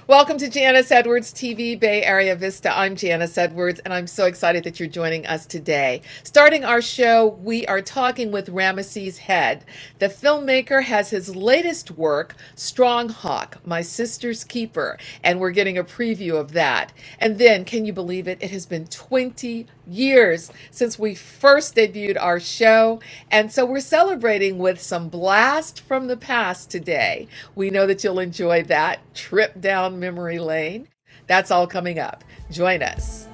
Welcome to Janice Edwards TV Bay Area Vista. I'm Janice Edwards, and I'm so excited that you're joining us today. Starting our show, we are talking with Ramasses Head. The filmmaker has his latest work, Strong Hawk, My Sister's Keeper, and we're getting a preview of that. And then, can you believe it? It has been 20 years since we first debuted our show, and so we're celebrating with some blast from the past today. We know that you'll enjoy that trip down memory lane. That's all coming up. Join us.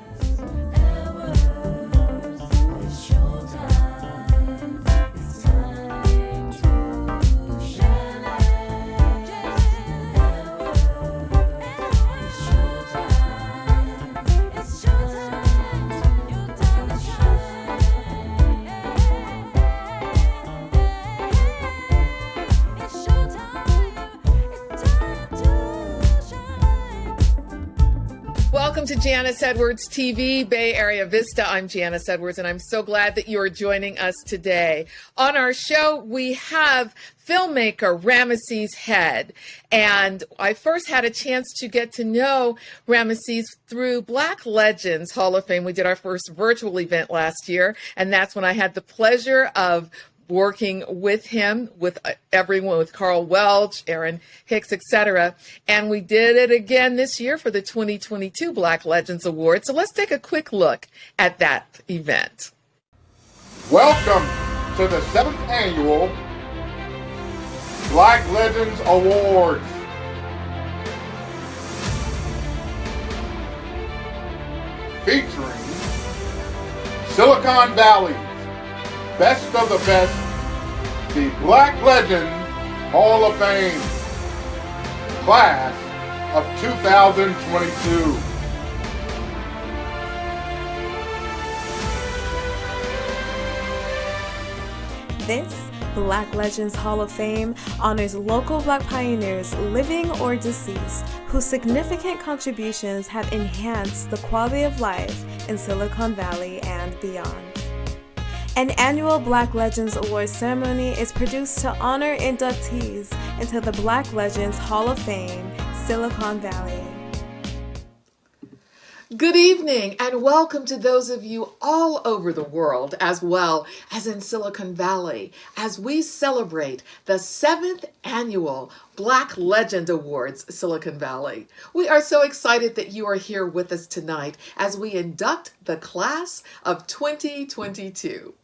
Welcome to Janice Edwards TV, Bay Area Vista. I'm Janice Edwards, and I'm so glad that you are joining us today. On our show, we have filmmaker Ramasses Head. And I first had a chance to get to know Ramasses through Black Legends Hall of Fame. We did our first virtual event last year, and that's when I had the pleasure of working with him, with everyone, with Carl Welch, Aaron Hicks, etc. And we did it again this year for the 2022 Black Legends Award. So let's take a quick look at that event. Welcome to the 7th annual Black Legends Awards. Featuring Silicon Valley best of the best, the Black Legends Hall of Fame, class of 2022. This Black Legends Hall of Fame honors local Black pioneers, living or deceased, whose significant contributions have enhanced the quality of life in Silicon Valley and beyond. An annual Black Legends Awards ceremony is produced to honor inductees into the Black Legends Hall of Fame, Silicon Valley. Good evening, and welcome to those of you all over the world, as well as in Silicon Valley, as we celebrate the 7th annual Black Legend Awards, Silicon Valley. We are so excited that you are here with us tonight as we induct the class of 2022.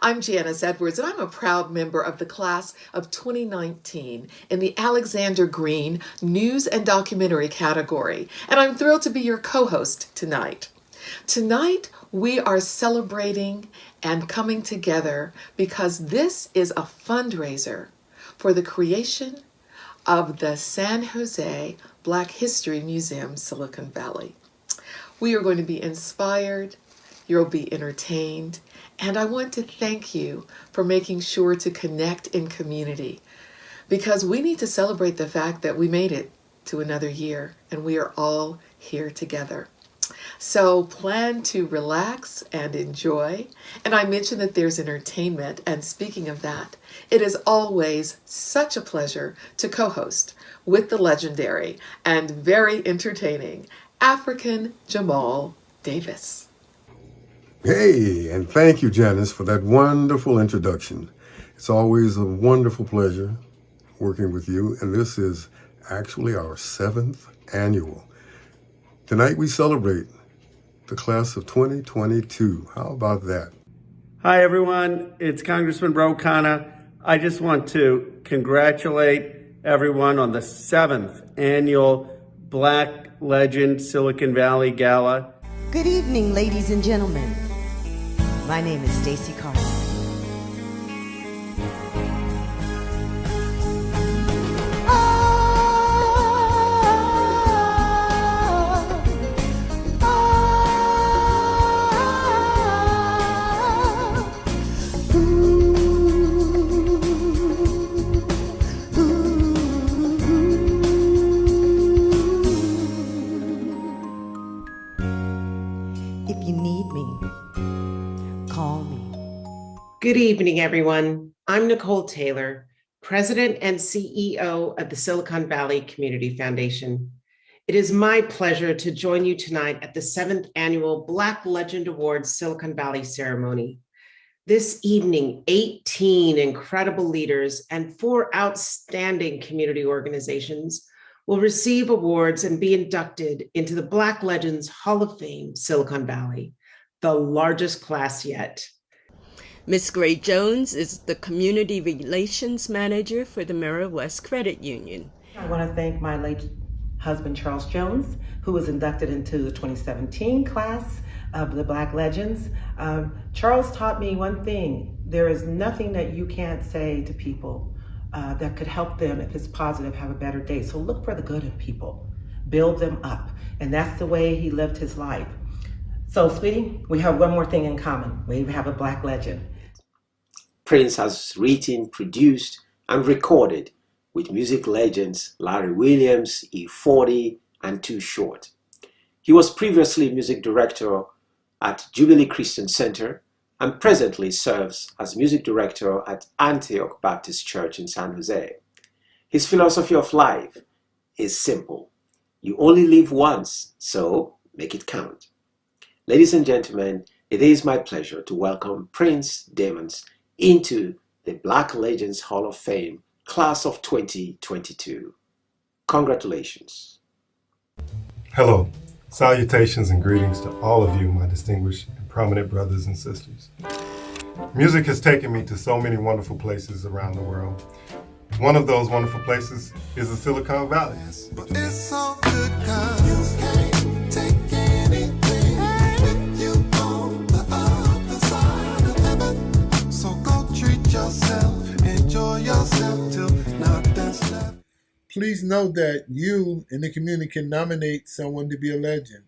I'm Janice Edwards, and I'm a proud member of the class of 2019 in the Alexander Green News and Documentary category, and I'm thrilled to be your co-host tonight. Tonight, we are celebrating and coming together because this is a fundraiser for the creation of the San Jose Black History Museum, Silicon Valley. We are going to be inspired, you'll be entertained, and I want to thank you for making sure to connect in community, because we need to celebrate the fact that we made it to another year and we are all here together. So plan to relax and enjoy. And I mentioned that there's entertainment, and speaking of that, it is always such a pleasure to co-host with the legendary and very entertaining African Jamal Davis. Hey, and thank you, Janice, for that wonderful introduction. It's always a wonderful pleasure working with you, and this is actually our 7th annual. Tonight we celebrate the class of 2022. How about that? Hi, everyone. It's Congressman Ro Khanna. I just want to congratulate everyone on the 7th annual Black Legend Silicon Valley Gala. Good evening, ladies and gentlemen. My name is Stacy Carter. If you need me, call me. Good evening, everyone. I'm Nicole Taylor, President and CEO of the Silicon Valley Community Foundation. It is my pleasure to join you tonight at the 7th Annual Black Legend Awards Silicon Valley ceremony. This evening, 18 incredible leaders and 4 outstanding community organizations will receive awards and be inducted into the Black Legends Hall of Fame, Silicon Valley, the largest class yet. Ms. Gray Jones is the Community Relations Manager for the Mirror West Credit Union. I want to thank my late husband, Charles Jones, who was inducted into the 2017 class of the Black Legends. Charles taught me one thing: there is nothing that you can't say to people that could help them, if it's positive, have a better day. So look for the good in people, build them up. And that's the way he lived his life. So, sweetie, we have one more thing in common. We have a Black legend. Prince has written, produced, and recorded with music legends Larry Williams, E40, and Too Short. He was previously music director at Jubilee Christian Center and presently serves as music director at Antioch Baptist Church in San Jose. His philosophy of life is simple: you only live once, so make it count. Ladies and gentlemen, it is my pleasure to welcome Prince Damons into the Black Legends Hall of Fame, class of 2022. Congratulations. Hello, salutations and greetings to all of you, my distinguished and prominent brothers and sisters. Music has taken me to so many wonderful places around the world. One of those wonderful places is the Silicon Valley. But it's all good 'cause you can't take anything if you on the other side of heaven. So go treat yourself, enjoy yourself till nothing's left. Please know that you in the community can nominate someone to be a legend.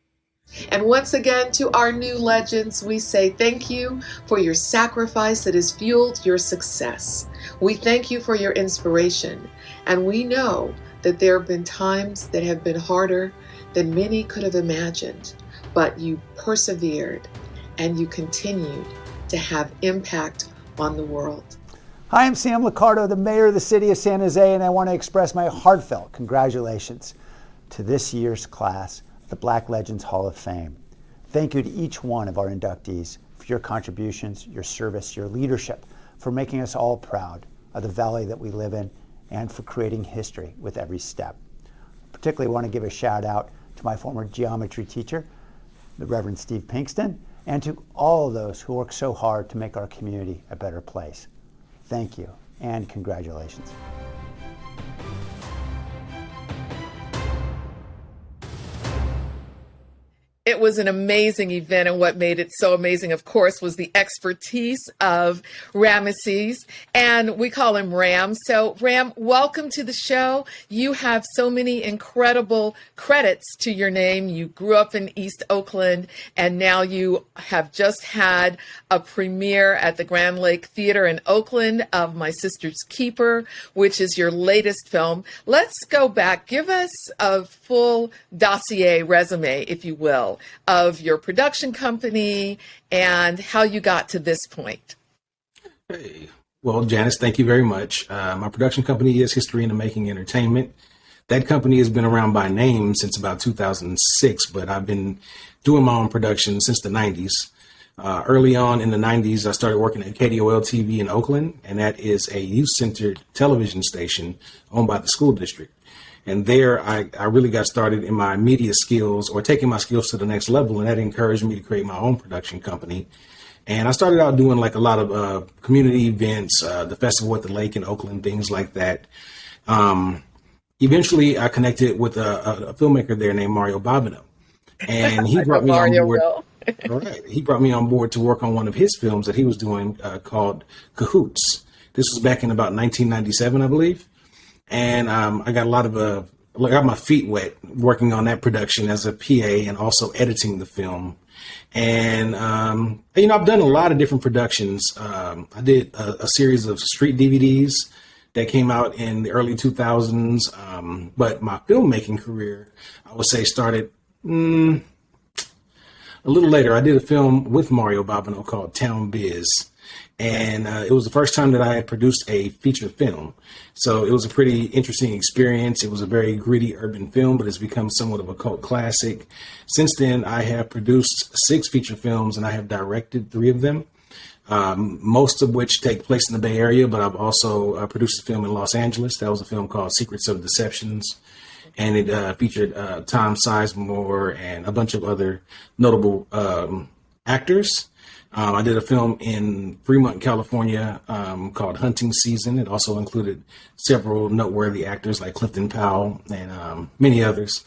And once again, to our new legends, we say thank you for your sacrifice that has fueled your success. We thank you for your inspiration. And we know that there have been times that have been harder than many could have imagined. But you persevered and you continued to have impact on the world. Hi, I'm Sam Liccardo, the mayor of the city of San Jose, and I want to express my heartfelt congratulations to this year's class, the Black Legends Hall of Fame. Thank you to each one of our inductees for your contributions, your service, your leadership, for making us all proud of the valley that we live in, and for creating history with every step. I particularly want to give a shout out to my former geometry teacher, the Reverend Steve Pinkston, and to all of those who work so hard to make our community a better place. Thank you and congratulations. It was an amazing event, and what made it so amazing, of course, was the expertise of Ramasses, and we call him Ram. So, Ram, welcome to the show. You have so many incredible credits to your name. You grew up in East Oakland, and now you have just had a premiere at the Grand Lake Theater in Oakland of My Sister's Keeper, which is your latest film. Let's go back. Give us a full dossier resume, if you will, of your production company and how you got to this point. Hey, well, Janice, thank you very much. My production company is History in the Making Entertainment. That company has been around by name since about 2006, but I've been doing my own production since the 90s. Early on in the 90s, I started working at KDOL TV in Oakland, and that is a youth-centered television station owned by the school district. And there, I really got started in my media skills, or taking my skills to the next level, and that encouraged me to create my own production company. And I started out doing like a lot of community events, the Festival at the Lake in Oakland, things like that. Eventually, I connected with a filmmaker there named Mario Bobineau, and he brought me on board. All right, he brought me on board to work on one of his films that he was doing called Cahoots. This was back in about 1997, I believe. And I got a lot of I got my feet wet working on that production as a PA and also editing the film. And I've done a lot of different productions. I did a series of street DVDs that came out in the early 2000s. But my filmmaking career, I would say, started a little later. I did a film with Mario Bobineau called Town Biz. And it was the first time that I had produced a feature film. So it was a pretty interesting experience. It was a very gritty urban film, but it's become somewhat of a cult classic. Since then, I have produced 6 feature films, and I have directed 3 of them, most of which take place in the Bay Area, but I've also produced a film in Los Angeles. That was a film called Secrets of Deceptions. And it featured Tom Sizemore and a bunch of other notable actors. I did a film in Fremont, California called Hunting Season. It also included several noteworthy actors like Clifton Powell and many others.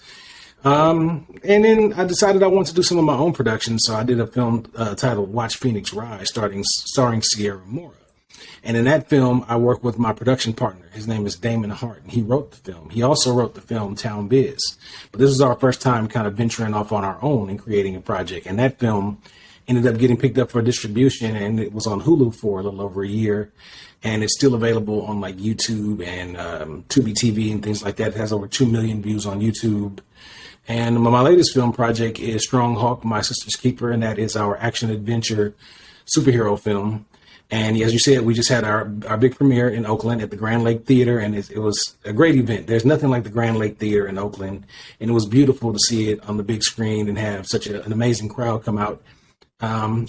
And then I decided I wanted to do some of my own productions. So I did a film titled Watch Phoenix Rise, starring Sierra Mora. And in that film, I worked with my production partner. His name is Damon Hart, and he wrote the film. He also wrote the film Town Biz. But this is our first time kind of venturing off on our own and creating a project. And that film ended up getting picked up for distribution, and it was on Hulu for a little over a year. And it's still available on like YouTube and Tubi TV and things like that. It has over 2 million views on YouTube. And my latest film project is Strong Hawk, My Sister's Keeper, and that is our action-adventure superhero film. And as you said, we just had our big premiere in Oakland at the Grand Lake Theater, and it was a great event. There's nothing like the Grand Lake Theater in Oakland, and it was beautiful to see it on the big screen and have such an amazing crowd come out.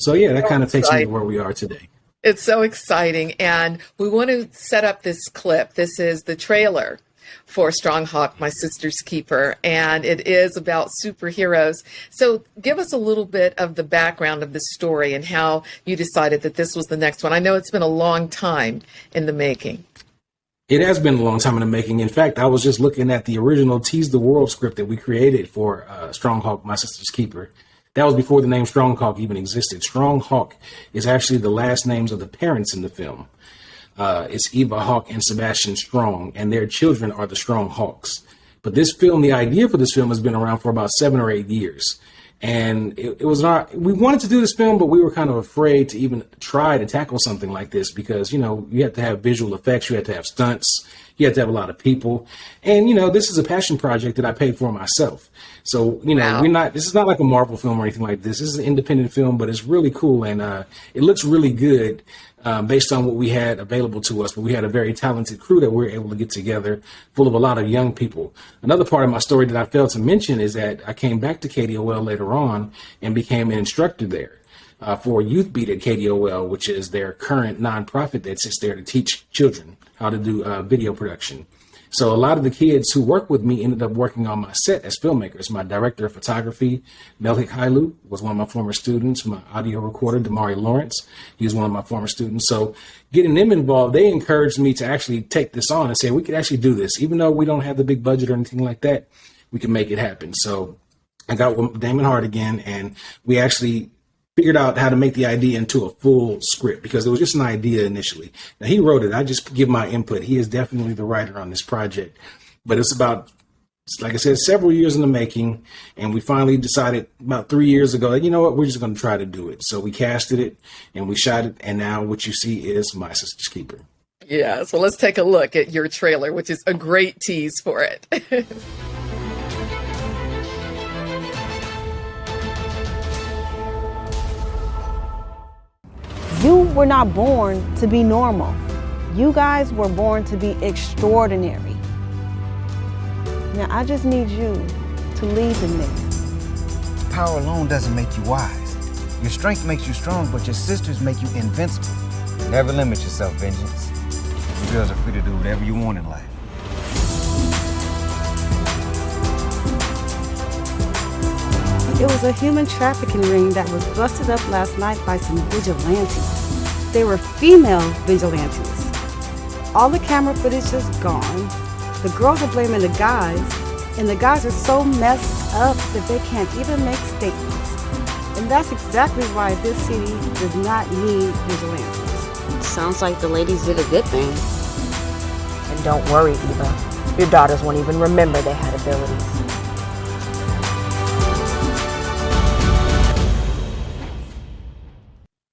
So yeah, that kind of takes me to where we are today. It's so exciting, and we want to set up this clip. This is the trailer for Strong Hawk, My Sister's Keeper, and it is about superheroes. So give us a little bit of the background of the story and how you decided that this was the next one. I know it's been a long time in the making. It has been a long time in the making. In fact, I was just looking at the original Tease the World script that we created for Strong Hawk, My Sister's Keeper. That was before the name Strong Hawk even existed. Strong Hawk is actually the last names of the parents in the film. It's Eva Hawk and Sebastian Strong, and their children are the Strong Hawks. But this film, the idea for this film has been around for about 7 or 8 years. And it was not, we wanted to do this film, but we were kind of afraid to even try to tackle something like this because, you know, you have to have visual effects, you have to have stunts, you have to have a lot of people. And, you know, this is a passion project that I paid for myself. So, you know, this is not like a Marvel film or anything like this. This is an independent film, but it's really cool. And it looks really good based on what we had available to us. But we had a very talented crew that we were able to get together, full of a lot of young people. Another part of my story that I failed to mention is that I came back to KDOL later on and became an instructor there for Youth Beat at KDOL, which is their current nonprofit that sits there to teach children how to do video production. So a lot of the kids who work with me ended up working on my set as filmmakers. My director of photography, Melhik Hailu, was one of my former students. My audio recorder, Damari Lawrence, he was one of my former students. So getting them involved, they encouraged me to actually take this on and say, we could actually do this. Even though we don't have the big budget or anything like that, we can make it happen. So I got with Damon Hart again, and we actually figured out how to make the idea into a full script because it was just an idea initially. Now, he wrote it. I just give my input. He is definitely the writer on this project. But it's about, like I said, several years in the making. And we finally decided about 3 years ago, you know what, we're just going to try to do it. So we casted it and we shot it. And now what you see is My Sister's Keeper. Yeah, so let's take a look at your trailer, which is a great tease for it. You were not born to be normal. You guys were born to be extraordinary. Now, I just need you to lead the men. Power alone doesn't make you wise. Your strength makes you strong, but your sisters make you invincible. Never limit yourself, Vengeance. You girls are free to do whatever you want in life. It was a human trafficking ring that was busted up last night by some vigilantes. They were female vigilantes. All the camera footage is gone. The girls are blaming the guys, and the guys are so messed up that they can't even make statements. And that's exactly why this city does not need vigilantes. Sounds like the ladies did a good thing. And don't worry, Eva. Your daughters won't even remember they had abilities.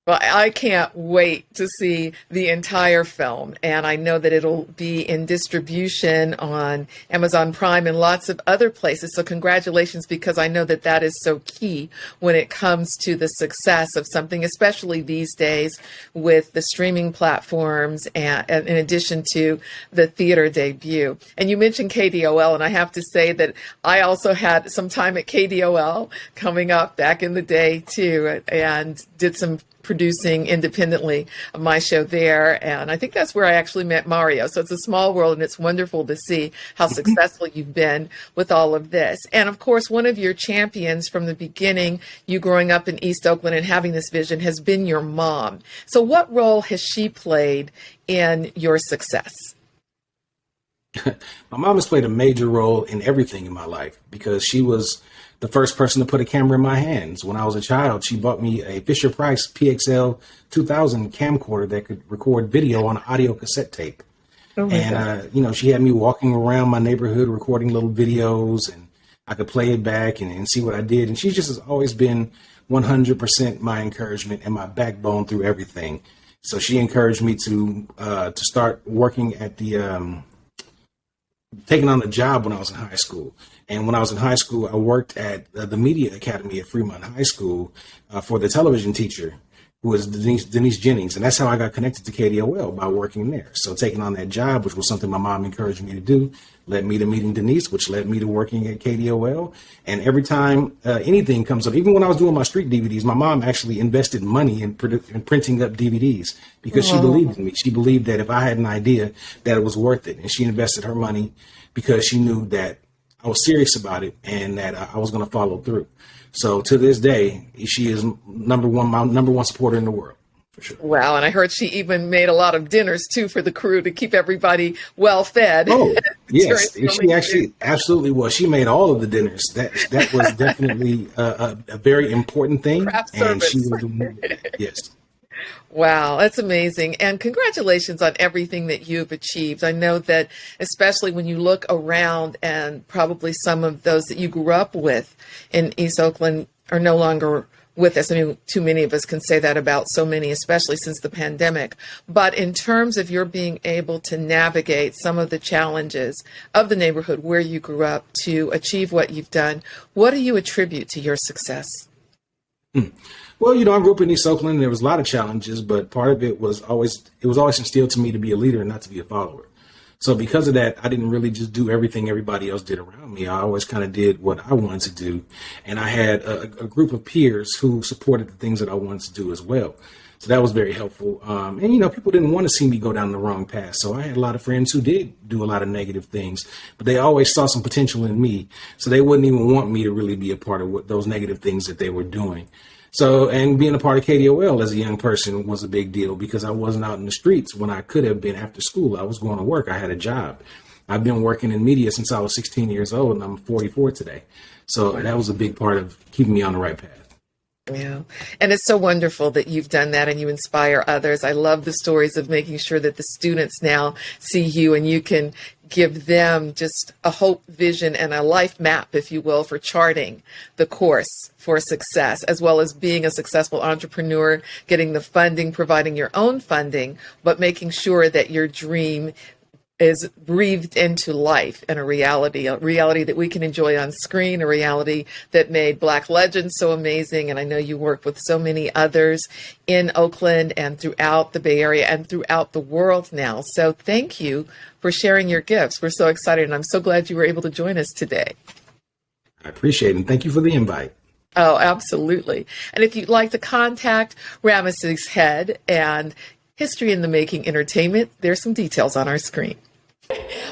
Well, I can't wait to see the entire film, and I know that it'll be in distribution on Amazon Prime and lots of other places. So congratulations, because I know that that is so key when it comes to the success of something, especially these days with the streaming platforms and in addition to the theater debut. And you mentioned KDOL, and I have to say that I also had some time at KDOL coming up back in the day too, and did some producing independently of my show there. And I think that's where I actually met Mario. So it's a small world, and it's wonderful to see how successful you've been with all of this. And of course, one of your champions from the beginning, you growing up in East Oakland and having this vision, has been your mom. So what role has she played in your success? My mom has played a major role in everything in my life because she was the first person to put a camera in my hands. When I was a child, she bought me a Fisher-Price PXL 2000 camcorder that could record video on an audio cassette tape. And, she had me walking around my neighborhood recording little videos, and I could play it back and see what I did. And she just has always been 100% my encouragement and my backbone through everything. So she encouraged me to start working at taking on a job when I was in high school. And when I was in high school, I worked at the Media Academy at Fremont High School for the television teacher, who was Denise Jennings. And that's how I got connected to KDOL, by working there. So taking on that job, which was something my mom encouraged me to do, led me to meeting Denise, which led me to working at KDOL. And every time anything comes up, even when I was doing my street DVDs, my mom actually invested money in printing up DVDs because she believed in me. She believed that if I had an idea, that it was worth it. And she invested her money because she knew that I was serious about it and that I was going to follow through. So to this day, she is my number one supporter in the world. For sure. Wow. And I heard she even made a lot of dinners too for the crew to keep everybody well fed. Oh, yes. She actually absolutely was. She made all of the dinners. That was definitely a very important thing. Craft and service. she was, yes. Wow, that's amazing. And congratulations on everything that you've achieved. I know that especially when you look around, and probably some of those that you grew up with in East Oakland are no longer with us. I mean, too many of us can say that about so many, especially since the pandemic. But in terms of your being able to navigate some of the challenges of the neighborhood where you grew up to achieve what you've done, what do you attribute to your success? Well, I grew up in East Oakland, and there was a lot of challenges, but part of it was always instilled to me to be a leader and not to be a follower. So because of that, I didn't really just do everything everybody else did around me. I always kind of did what I wanted to do. And I had a group of peers who supported the things that I wanted to do as well. So that was very helpful. And people didn't want to see me go down the wrong path. So I had a lot of friends who did do a lot of negative things, but they always saw some potential in me. So they wouldn't even want me to really be a part of those negative things that they were doing. So, and being a part of KDOL as a young person was a big deal because I wasn't out in the streets when I could have been after school. I was going to work. I had a job. I've been working in media since I was 16 years old, and I'm 44 today. So that was a big part of keeping me on the right path. Yeah. And it's so wonderful that you've done that and you inspire others. I love the stories of making sure that the students now see you and you can give them just a hope, vision, and a life map, if you will, for charting the course for success, as well as being a successful entrepreneur, getting the funding, providing your own funding, but making sure that your dream is breathed into life and a reality that we can enjoy on screen, a reality that made Black Legends so amazing. And I know you work with so many others in Oakland and throughout the Bay Area and throughout the world now. So thank you for sharing your gifts. We're so excited, and I'm so glad you were able to join us today. I appreciate it, and thank you for the invite. Oh, absolutely. And if you'd like to contact Ramasses Head and History in the Making Entertainment, there's some details on our screen.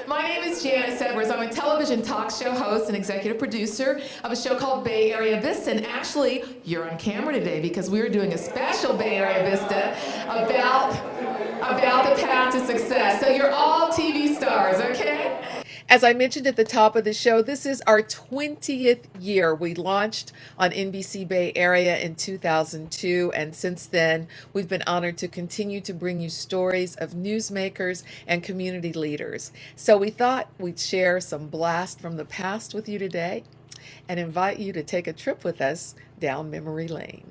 My name is Janice. I'm a television talk show host and executive producer of a show called Bay Area Vista. And actually, you're on camera today because we are doing a special Bay Area Vista about the path to success. So you're all TV stars, okay? As I mentioned at the top of the show, this is our 20th year. We launched on NBC Bay Area in 2002, and since then, we've been honored to continue to bring you stories of newsmakers and community leaders. So we thought we'd share some blast from the past with you today and invite you to take a trip with us down memory lane.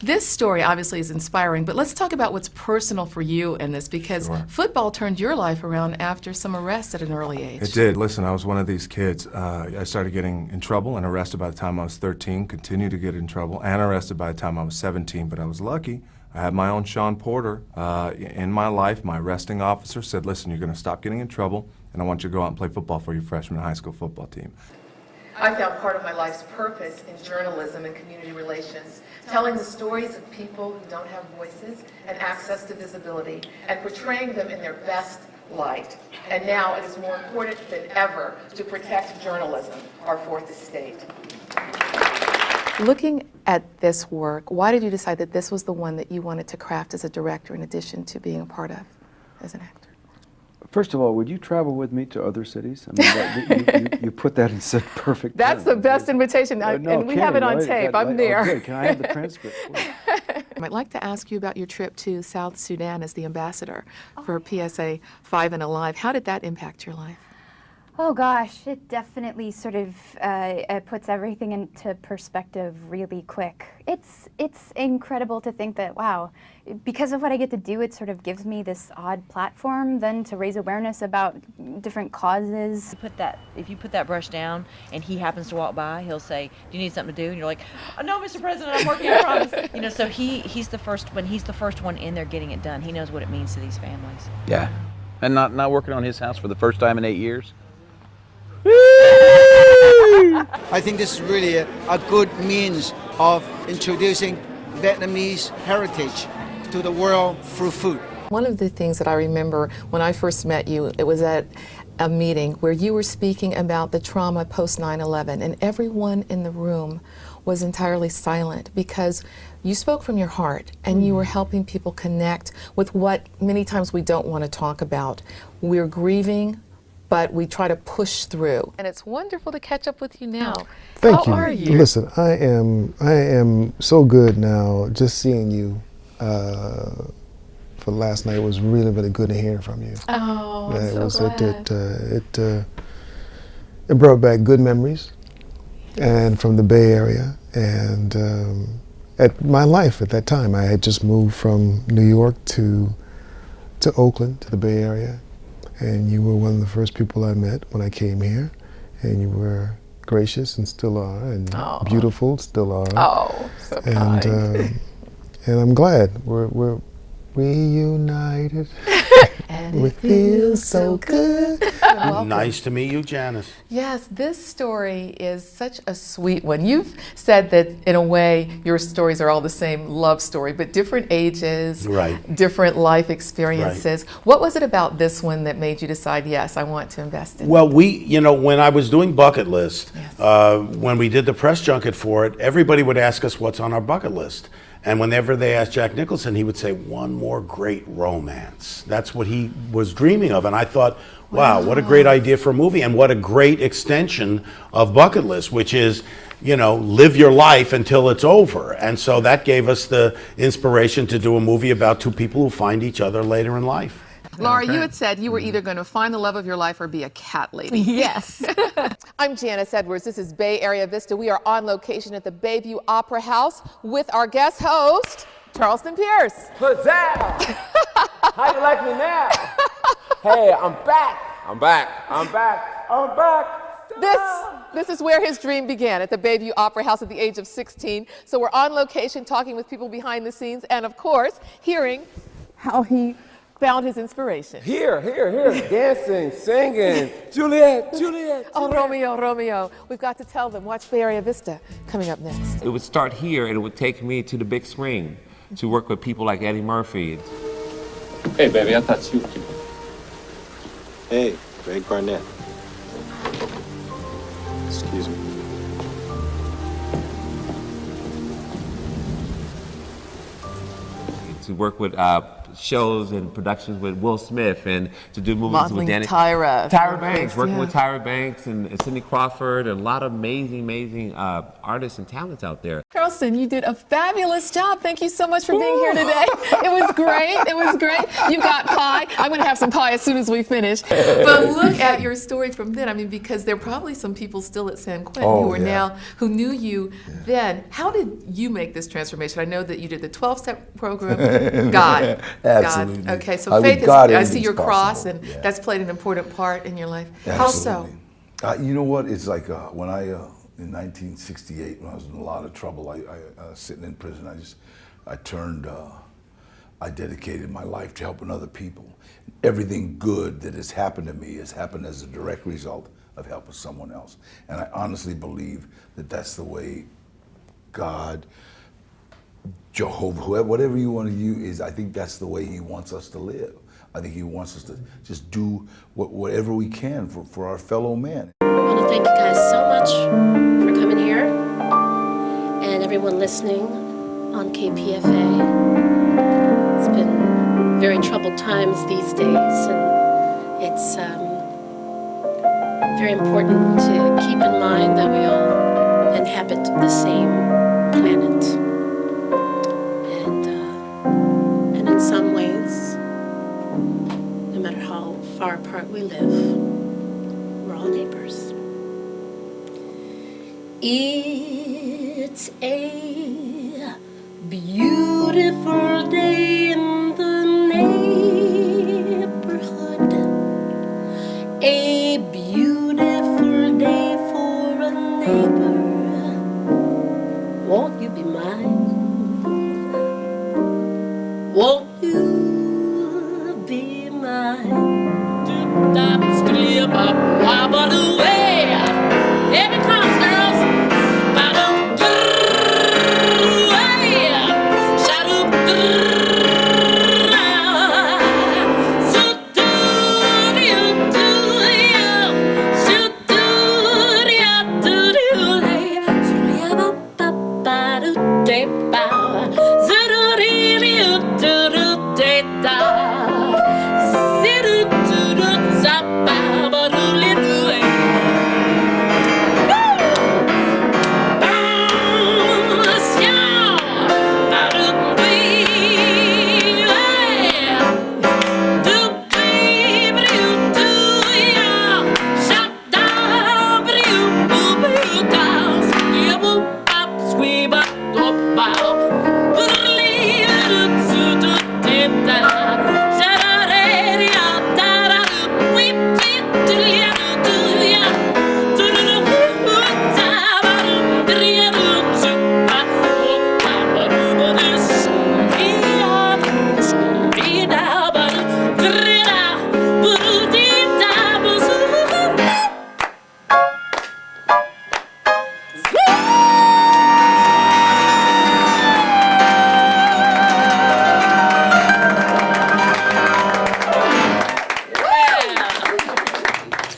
This story obviously is inspiring, but let's talk about what's personal for you in this, because football turned your life around after some arrests at an early age. It did. Listen, I was one of these kids. I started getting in trouble and arrested by the time I was 13, continued to get in trouble and arrested by the time I was 17, but I was lucky. I had my own Sean Porter in my life. My arresting officer said, listen, you're going to stop getting in trouble, and I want you to go out and play football for your freshman high school football team. I found part of my life's purpose in journalism and community relations, telling the stories of people who don't have voices and access to visibility, and portraying them in their best light. And now it is more important than ever to protect journalism, our fourth estate. Looking at this work, why did you decide that this was the one that you wanted to craft as a director in addition to being a part of as an actor? First of all, would you travel with me to other cities? I mean, you put that in such perfect That's terms. the best invitation, and we have it on tape. I'm there. Okay, can I have the transcript, please? I'd like to ask you about your trip to South Sudan as the ambassador for PSA 5 and Alive. How did that impact your life? Oh gosh, it definitely sort of puts everything into perspective really quick. It's incredible to think that, wow, because of what I get to do, it sort of gives me this odd platform then to raise awareness about different causes. If you put that brush down and he happens to walk by, he'll say, do you need something to do? And you're like, oh, no, Mr. President, I'm working, I promise. You know, so he's the first one in there getting it done. He knows what it means to these families. Yeah, and not working on his house for the first time in 8 years. I think this is really a good means of introducing Vietnamese heritage to the world through food. One of the things that I remember when I first met you, it was at a meeting where you were speaking about the trauma post 9/11, and everyone in the room was entirely silent because you spoke from your heart and you were helping people connect with what many times we don't want to talk about. We're grieving, but we try to push through. And it's wonderful to catch up with you now. Thank you. How are you? Listen, I am so good now. Just seeing you for last night was really, really good to hear from you. Oh, it I'm was so glad. It brought back good memories, and from the Bay Area, and at my life at that time. I had just moved from New York to Oakland, to the Bay Area. And you were one of the first people I met when I came here, and you were gracious and still are, and beautiful still are. Oh, so kind. And I'm glad we're reunited. And it feels so good. Nice to meet you, Janice. Yes, this story is such a sweet one. You've said that in a way your stories are all the same love story, but different ages, different life experiences. Right. What was it about this one that made you decide, yes, I want to invest in it? Well, when I was doing Bucket List, when we did the press junket for it, everybody would ask us what's on our bucket list. And whenever they asked Jack Nicholson, he would say, one more great romance. That's what he was dreaming of. And I thought, wow, what a great idea for a movie, and what a great extension of Bucket List, which is, live your life until it's over. And so that gave us the inspiration to do a movie about two people who find each other later in life. Laura, you had said you were either going to find the love of your life or be a cat lady. Yes. I'm Janice Edwards. This is Bay Area Vista. We are on location at the Bayview Opera House with our guest host, Charleston Pierce. Pizzazz! How you like me now? Hey, I'm back. I'm back. I'm back. I'm back. This is where his dream began, at the Bayview Opera House at the age of 16. So we're on location talking with people behind the scenes and, of course, hearing how he found his inspiration. Here. Dancing, singing. Juliet. Oh, Romeo. We've got to tell them. Watch Bay Area Vista coming up next. It would start here, and it would take me to the big screen to work with people like Eddie Murphy. Hey, baby, I thought you. Hey, Greg Barnett. Excuse me. To work with shows and productions with Will Smith, and to do movies Modeling with Janice. Tyra Banks, working yeah. with Tyra Banks and Cindy Crawford, and a lot of amazing artists and talents out there. Carlson, you did a fabulous job. Thank you so much for being here today. It was great. It was great. You got pie. I'm going to have some pie as soon as we finish. But look at your story from then. I mean, because there are probably some people still at San Quentin who knew you then. How did you make this transformation? I know that you did the 12-step program. God. Absolutely. God. Okay, so faith is, I see your cross, possible. and that's played an important part in your life. How so? You know what? It's like when I, in 1968, when I was in a lot of trouble, I sitting in prison, I dedicated my life to helping other people. Everything good that has happened to me has happened as a direct result of helping someone else. And I honestly believe that that's the way God, Jehovah, whoever, whatever you want to use, I think that's the way he wants us to live. I think he wants us to just do whatever we can for our fellow man. I want to thank you guys so much for coming here and everyone listening on KPFA. It's been very troubled times these days, and it's very important to keep in mind that we all inhabit the same planet. And in some ways, no matter how far apart we live, we're all neighbors. It's a beautiful day in the neighborhood. A beautiful day for a neighbor. Won't you be mine? Won't you be mine? Here it comes, girls.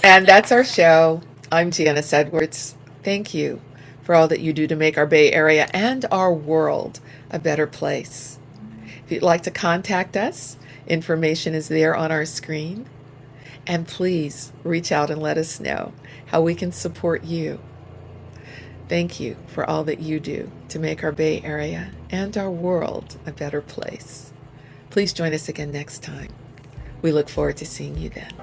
And that's our show. I'm Janice Edwards. Thank you for all that you do to make our Bay Area and our world a better place. If you'd like to contact us, information is there on our screen. And please reach out and let us know how we can support you. Thank you for all that you do to make our Bay Area and our world a better place. Please join us again next time. We look forward to seeing you then.